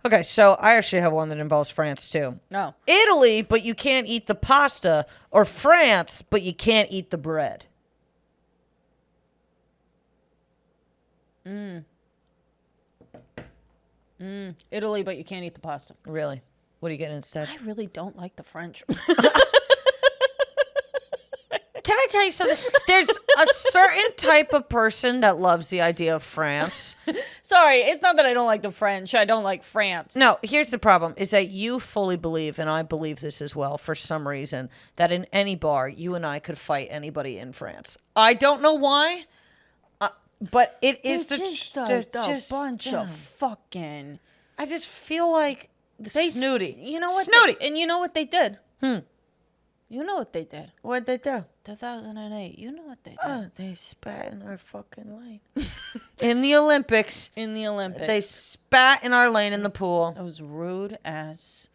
Okay, so I actually have one that involves France too. No. Italy, but you can't eat the pasta, or France, but you can't eat the bread. Italy, but you can't eat the pasta. Really? What are you getting instead? I really don't like the French. Can I tell you something? There's a certain type of person that loves the idea of France. Sorry, it's not that I don't like the French. I don't like France. No, here's the problem, is that you fully believe, and I believe this as well for some reason, that in any bar, you and I could fight anybody in France. I don't know why, but it is just the a bunch of fucking... I just feel like snooty. You know what? Snooty. And you know what they did? You know what they did. What'd they do? 2008. You know what they did. Oh, they spat in our fucking lane. In the Olympics. In the Olympics. They spat in our lane in the pool. Those rude ass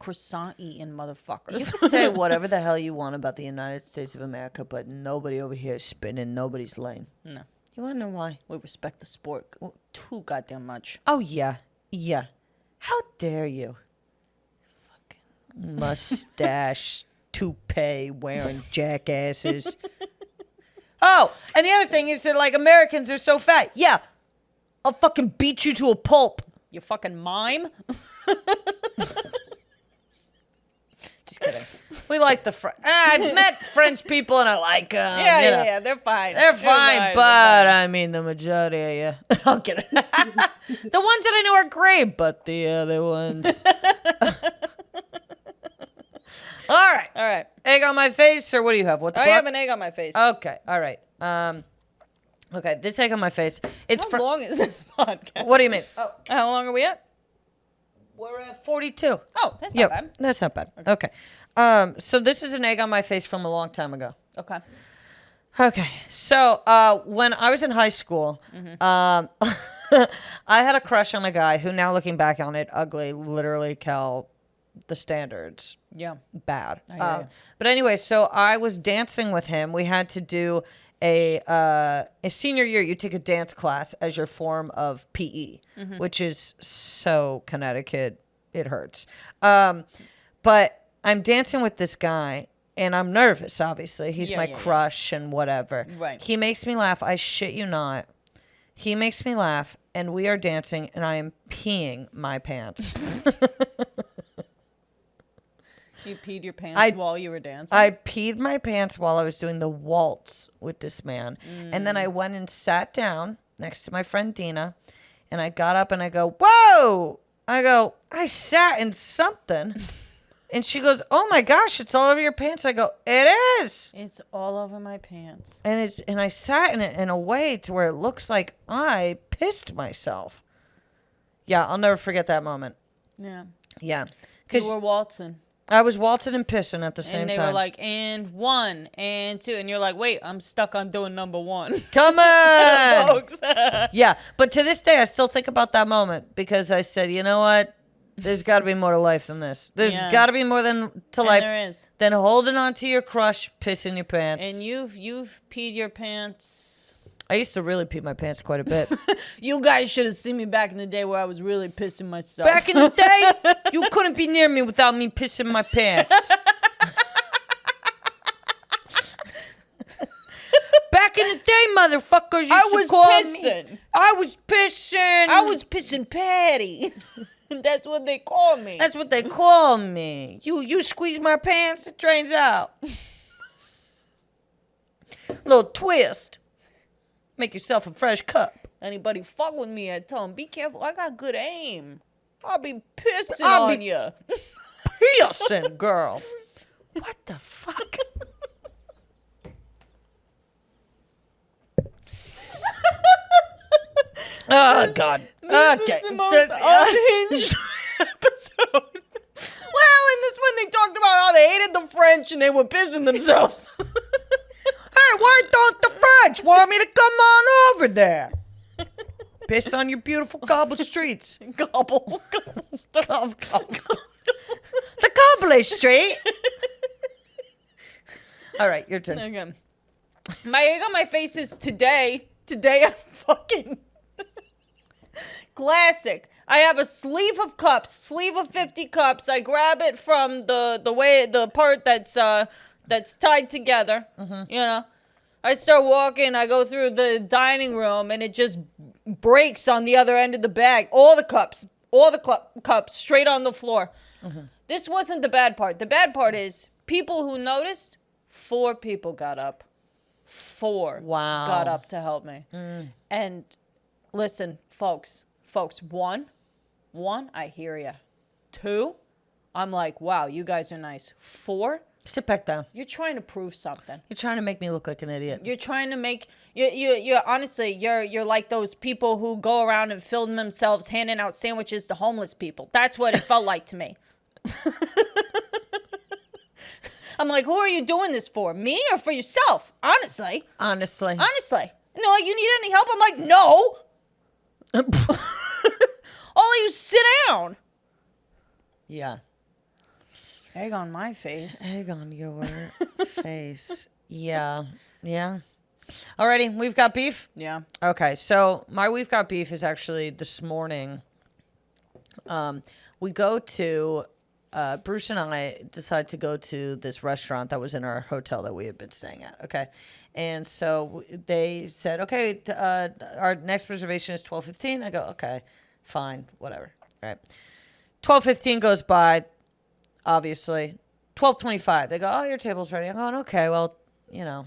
croissant eating motherfuckers. You can say whatever the hell you want about the United States of America, but nobody over here is spitting in nobody's lane. No. You want to know why? We respect the sport too goddamn much. Oh, yeah. Yeah. How dare you? Fucking mustache, toupee wearing jackasses. Oh, and the other thing is that, like, Americans are so fat. Yeah. I'll fucking beat you to a pulp. You fucking mime. Just kidding. We like the French. I've met French people and I like them. Yeah, they're fine. They're fine, but I mean, the majority of you. I'll get it. The ones that I know are great, but the other ones. All right. Egg on my face, or what do you have? What the I fuck? have an egg on my face. Okay, all right. Okay, this egg on my face. It's How long is this podcast? What do you mean? Oh, How long are we at? we're at 42. Oh, that's not bad. That's not bad. Okay. So this is an egg on my face from a long time ago. Okay. Okay, so when I was in high school, I had a crush on a guy who, now looking back on it, ugly, literally, the standards. Yeah. Bad. I hear you. But anyway, so I was dancing with him. We had to do a senior year. You take a dance class as your form of PE, which is so Connecticut. It hurts. But I'm dancing with this guy. And I'm nervous, obviously. He's my crush and whatever. Right. He makes me laugh. I shit you not. He makes me laugh, and we are dancing, and I am peeing my pants. You peed your pants while you were dancing? I peed my pants while I was doing the waltz with this man. And then I went and sat down next to my friend Dina, and I got up and I go, whoa! I sat in something. And she goes, oh my gosh, it's all over your pants. I go, it is. It's all over my pants. And I sat in it in a way to where it looks like I pissed myself. Yeah, I'll never forget that moment. Yeah. Yeah. You were waltzing. I was waltzing and pissing at the same time. And they were like, and 1, and 2. And you're like, wait, I'm stuck on doing number 1. Come on. Folks. Yeah, but to this day, I still think about that moment because I said, you know what? There's got to be more to life than this. There's got to be more to life there is. than holding on to your crush, pissing your pants. And you've peed your pants. I used to really pee my pants quite a bit. You guys should have seen me back in the day where I was really pissing myself. Back in the day, you couldn't be near me without me pissing my pants. Back in the day, motherfuckers used to call pissing. me. I was pissing. I was pissing Patty. That's what they call me. That's what they call me. You squeeze my pants, it drains out. Little twist. Make yourself a fresh cup. Anybody fuck with me, I tell them, be careful. I got good aim. I'll be pissing on you. Pissing, girl. What the fuck? Oh, God. This is the most unhinged episode. Well, in this one, they talked about how they hated the French and they were pissing themselves. Hey, why don't the French want me to come on over there? Piss on your beautiful cobble streets. Gobble. The cobble street. All right, your turn. Okay. My egg on my face is today. Today I'm fucking classic. I have a sleeve of 50 cups. I grab it from the part that's tied together. You know, I start walking. I go through the dining room, and it just breaks on the other end of the bag. All the cups straight on the floor. This wasn't the bad part. The bad part is people who noticed. 4 people got up. 4 got up to help me. And listen, folks, one, I hear ya. 2, I'm like, wow, you guys are nice. 4, sit back down. You're trying to prove something. You're trying to make me look like an idiot. You're trying to make you honestly, you're like those people who go around and film themselves handing out sandwiches to homeless people. That's what it felt like to me. I'm like, who are you doing this for? Me or for yourself? Honestly. Honestly. And they're like, you need any help? I'm like, no. All you sit down. Yeah. Egg on my face. Egg on your face. Yeah. Yeah. Alrighty, we've got beef. Yeah. Okay, so my we've got beef is actually this morning. We go to Bruce and I decide to go to this restaurant that was in our hotel that we had been staying at. Okay, and so they said, okay, our next reservation is 12:15. I go, okay, fine, whatever. Right. 12:15 goes by. Obviously, 12:25. They go, oh, your table's ready. I'm going, okay, well, you know,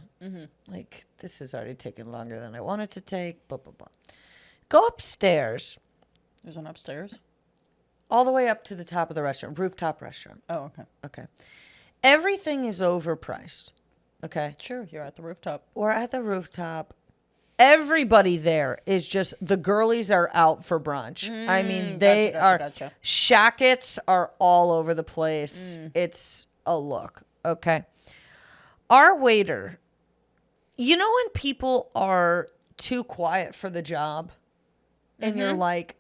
like this is already taking longer than I wanted to take. Blah blah blah. Go upstairs. There's one upstairs. All the way up to the top of the restaurant, rooftop restaurant. Oh, okay. Okay. Everything is overpriced. Okay. Sure, you're at the rooftop. We're at the rooftop. Everybody there is just, the girlies are out for brunch. I mean, they gotcha. shackets are all over the place. It's a look. Okay. Our waiter, you know when people are too quiet for the job and you're like,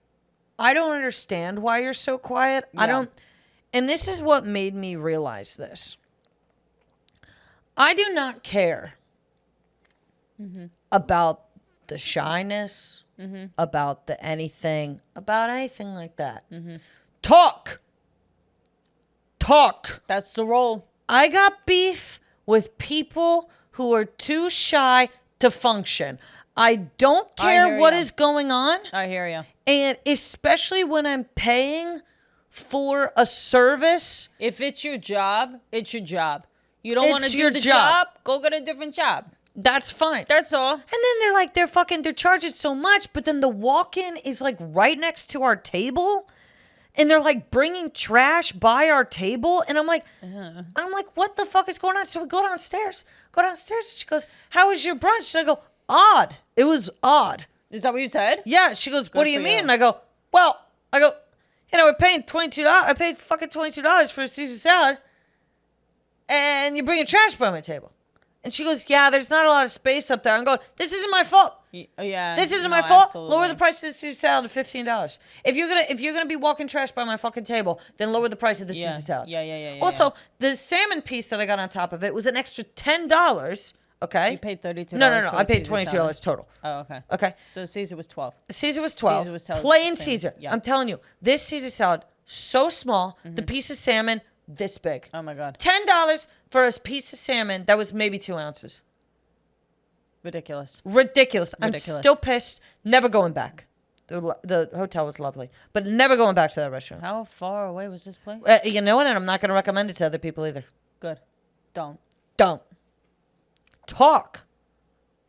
I don't understand why you're so quiet. Yeah. And this is what made me realize this. I do not care about the shyness, about the anything like that. Talk. That's the role. I got beef with people who are too shy to function. I don't care what is going on. I hear you. And especially when I'm paying for a service. If it's your job, it's your job. You don't want to It's do your the job. job, go get a different job. That's fine. That's all. And then they're charging so much, but then the walk-in is like right next to our table. And they're like bringing trash by our table. And I'm like, what the fuck is going on? So we go downstairs. And she goes, how was your brunch? And I go, odd. It was odd. Is that what you said? Yeah. She goes, what do you for mean? you. And I go, we're paying $22. I paid fucking $22 for a Caesar salad. And you're bringing trash by my table. And she goes, yeah, there's not a lot of space up there. I'm going, this isn't my fault. Yeah. This isn't my fault. Absolutely. Lower the price of the Caesar salad to $15. If you're gonna be walking trash by my fucking table, then lower the price of the Caesar salad. Yeah. Also, the salmon piece that I got on top of it was an extra $10. Okay. You paid $32. No. for I a paid Caesar $22 salad. total. Oh, okay. Okay. So Caesar was 12. Caesar was 12. Caesar was 12. Plain Same. Caesar. Yeah. I'm telling you, this Caesar salad so small. The piece of salmon this big. Oh my God. $10 for a piece of salmon that was maybe 2 ounces. Ridiculous. I'm still pissed. Never going back. The hotel was lovely, but never going back to that restaurant. How far away was this place? You know what? And I'm not going to recommend it to other people either. Good. Don't. Talk.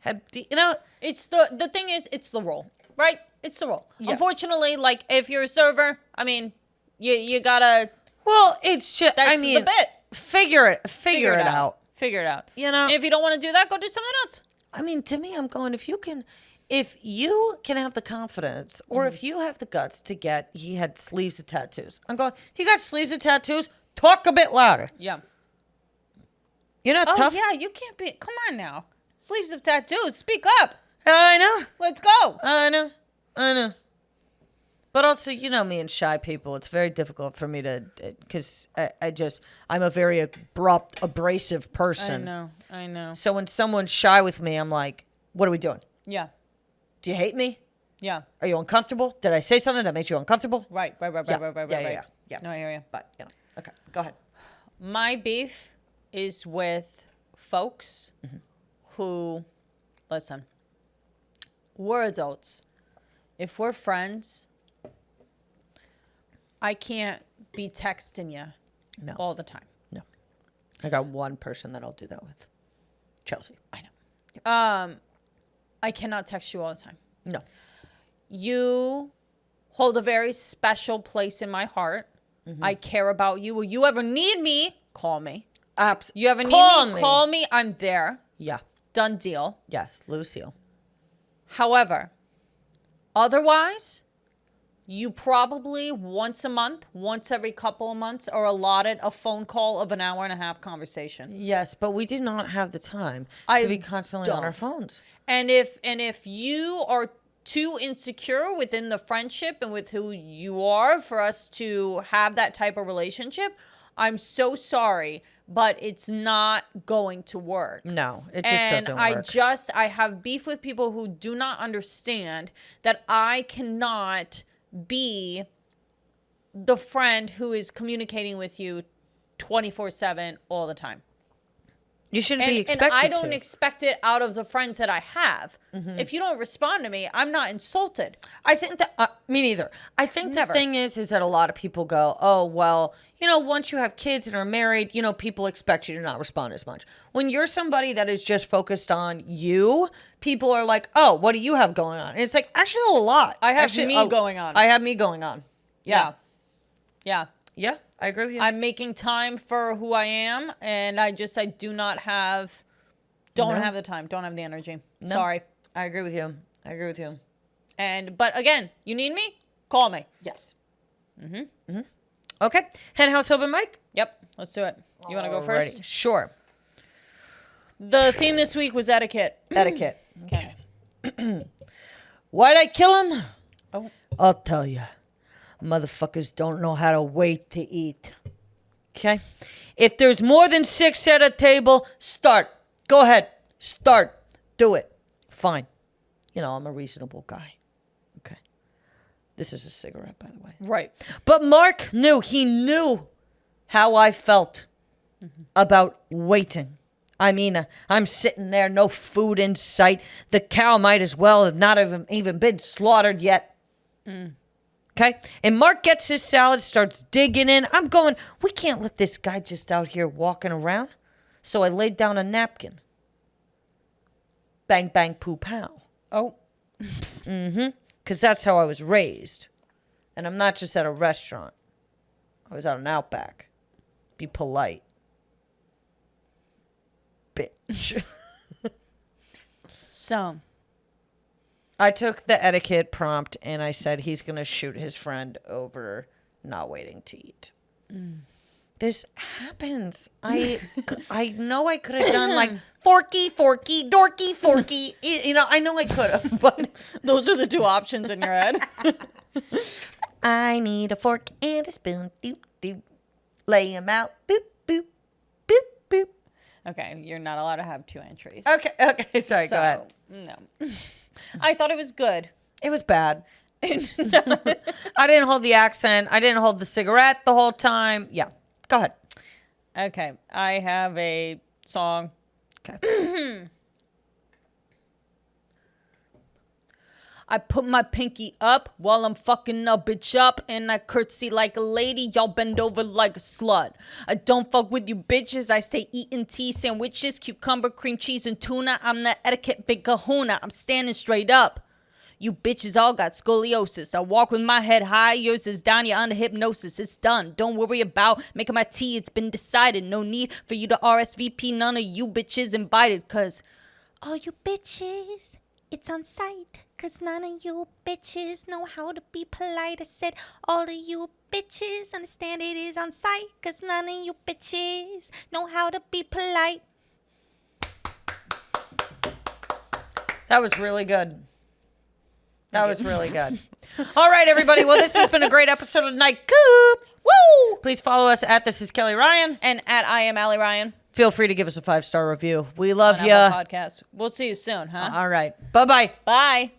It's the thing is, it's the role, right? It's the role. Yeah. Unfortunately, like if you're a server, I mean, you gotta. Well, it's just. That's the bit. Figure it out. Figure it out. You know. And if you don't want to do that, go do something else. I mean, to me, I'm going, if you can have the confidence, or if you have the guts to he had sleeves of tattoos. I'm going, if you got sleeves of tattoos, talk a bit louder. Yeah. You're not Oh tough. yeah, you can't be. Come on now. Sleeves of tattoos. Speak up. I know. Let's go. I know. But also, you know me and shy people, it's very difficult for me to, because I'm a very abrupt, abrasive person. I know. So when someone's shy with me, I'm like, what are we doing? Yeah. Do you hate me? Yeah. Are you uncomfortable? Did I say something that makes you uncomfortable? Right. Yeah. Yeah. No, I hear you. But, okay, go ahead. My beef is with folks who, listen, we're adults. If we're friends, I can't be texting you all the time. No. I got one person that I'll do that with. Chelsea. I know. I cannot text you all the time. No. You hold a very special place in my heart. I care about you. Will you ever need me? Call me. You ever need me? Call me. I'm there. Yeah. Done deal. Yes, Lucille. However, otherwise, you probably once a month, once every couple of months, are allotted a phone call of an hour and a half conversation. Yes, but we do not have the time to be constantly on our phones. And if you are too insecure within the friendship and with who you are for us to have that type of relationship, I'm so sorry, but it's not going to work. No, it just doesn't work. I have beef with people who do not understand that I cannot be the friend who is communicating with you 24/7 all the time. You shouldn't be expected to. And I don't expect it out of the friends that I have. If you don't respond to me, I'm not insulted. I think that, me neither. I think the thing is that a lot of people go, oh, well, once you have kids and are married, people expect you to not respond as much. When you're somebody that is just focused on you, people are like, oh, what do you have going on? And it's like, actually a lot. I have me going on. I have me going on. Yeah. Yeah, I agree with you. I'm making time for who I am, and I don't have the time, don't have the energy. No. Sorry. I agree with you. But again, you need me? Call me. Yes. Okay. Hen house open mic? Yep. Let's do it. You want to go first? Sure. The theme this week was etiquette. Etiquette. Okay. Why'd I kill him? Oh. I'll tell you. Motherfuckers don't know how to wait to eat. Okay? If there's more than 6 at a table, start. Go ahead. Start. Do it. Fine. I'm a reasonable guy. Okay. This is a cigarette, by the way. Right. But Mark knew. He knew how I felt about waiting. I mean, I'm sitting there, no food in sight. The cow might as well have not even been slaughtered yet. Okay? And Mark gets his salad, starts digging in. I'm going, we can't let this guy just out here walking around. So I laid down a napkin. Bang, bang, poo, pow. Oh. Because that's how I was raised. And I'm not just at a restaurant. I was out an Outback. Be polite. Bitch. So. I took the etiquette prompt and I said he's going to shoot his friend over not waiting to eat. This happens. I know I could have done like forky, forky, dorky, forky. I know I could have, but those are the two options in your head. I need a fork and a spoon. Doop, doop. Lay him out. Boop, boop, boop, boop. Okay, you're not allowed to have 2 entries. Okay. Sorry, go ahead. No. I thought it was good. It was bad. I didn't hold the accent. I didn't hold the cigarette the whole time. Yeah. Go ahead. Okay. I have a song. Okay. I put my pinky up while I'm fucking a bitch up, and I curtsy like a lady, y'all bend over like a slut. I don't fuck with you bitches, I stay eating tea sandwiches, cucumber, cream cheese, and tuna. I'm the etiquette big kahuna, I'm standing straight up. You bitches all got scoliosis. I walk with my head high, yours is down, you're under hypnosis. It's done, don't worry about making my tea, it's been decided. No need for you to RSVP, none of you bitches invited, cause all you bitches, it's on sight, cause none of you bitches know how to be polite. I said, all of you bitches understand it is on sight, cause none of you bitches know how to be polite. That was really good. That was really good. All right, everybody. Well, this has been a great episode of Night Coop. Woo! Please follow us at This Is Kelly Ryan. And at I Am Allie Ryan. Feel free to give us a 5-star review. We love you. Podcast. We'll see you soon, huh? All right. Bye-bye. Bye.